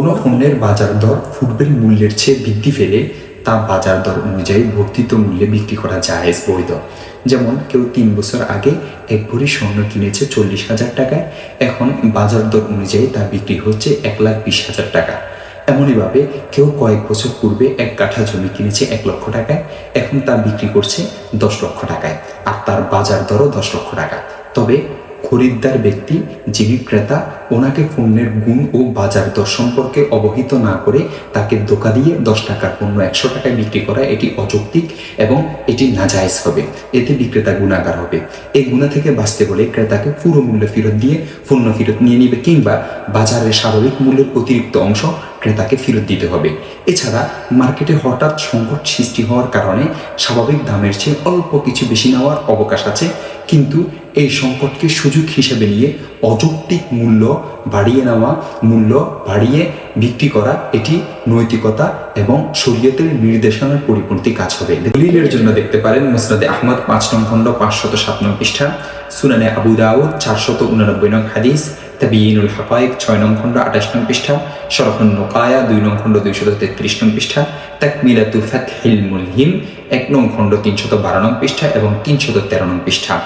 কোনো পণ্যের বাজার দর পূর্বের মূল্যের চেয়ে বৃদ্ধি পেলে তা বাজার দর অনুযায়ী বর্ধিত মূল্যে বিক্রি করা জায়েজ বৈধ। যেমন কেউ 3 বছর আগে 1 ভরি স্বর্ণ কিনেছে 40,000 টাকায়, এখন বাজার দর অনুযায়ী তা বিক্রি হচ্ছে 1,20,000 টাকা। এমনইভাবে কেউ কয়েক বছর পূর্বে 1 কাঠা জমি কিনেছে 1 লক্ষ টাকায়, এখন তা বিক্রি করছে 10 লক্ষ টাকায়, আর তার বাজার দরও 10 লক্ষ টাকা। তবে খরিদ্দার ব্যক্তি যিনি ক্রেতা, ওনাকে পণ্যের গুণ ও বাজার দর সম্পর্কে অবহিত না করে তাকে ধোঁকা দিয়ে 10 টাকার পণ্য 100 টাকায় বিক্রি করা এটি অযৌক্তিক এবং এটি নাজায়েজ হবে। এতে বিক্রেতা গুণাগার হবে। এই গুণা থেকে বাঁচতে হলে ক্রেতাকে পুরো মূল্য ফেরত দিয়ে পণ্য ফেরত নিয়ে নিবে, কিংবা বাজারের স্বাভাবিক মূল্যের অতিরিক্ত অংশ ক্রেতাকে ফেরত দিতে হবে। এছাড়া মার্কেটে হঠাৎ সংকট সৃষ্টি হওয়ার কারণে স্বাভাবিক দামের চেয়ে অল্প কিছু বেশি নেওয়ার অবকাশ আছে, কিন্তু এই সংকটকে সুযোগ হিসেবে নিয়ে অযৌক্তিক মূল্য বাড়িয়ে বিক্রি করা এটি নৈতিকতা এবং শরীয়তের নির্দেশনার পরিপন্থী কাজ হবে। দলিলের জন্য দেখতে পারেন মুসনাদে আহমদ 5 নং খণ্ড 507 নং পৃষ্ঠা, সুনানে আবু দাউদ 489 নং হাদিস, তাবিয়িনুল হাকায়েক 6 নং খণ্ড 28 নং পৃষ্ঠা, শরহুন নুকায়া 2 নং খণ্ড 233 নং পৃষ্ঠা, তাকমিলাতুল ফাতহিল মুলহিম 1 নং খণ্ড 312 নং পৃষ্ঠা এবং 313 নং পৃষ্ঠা।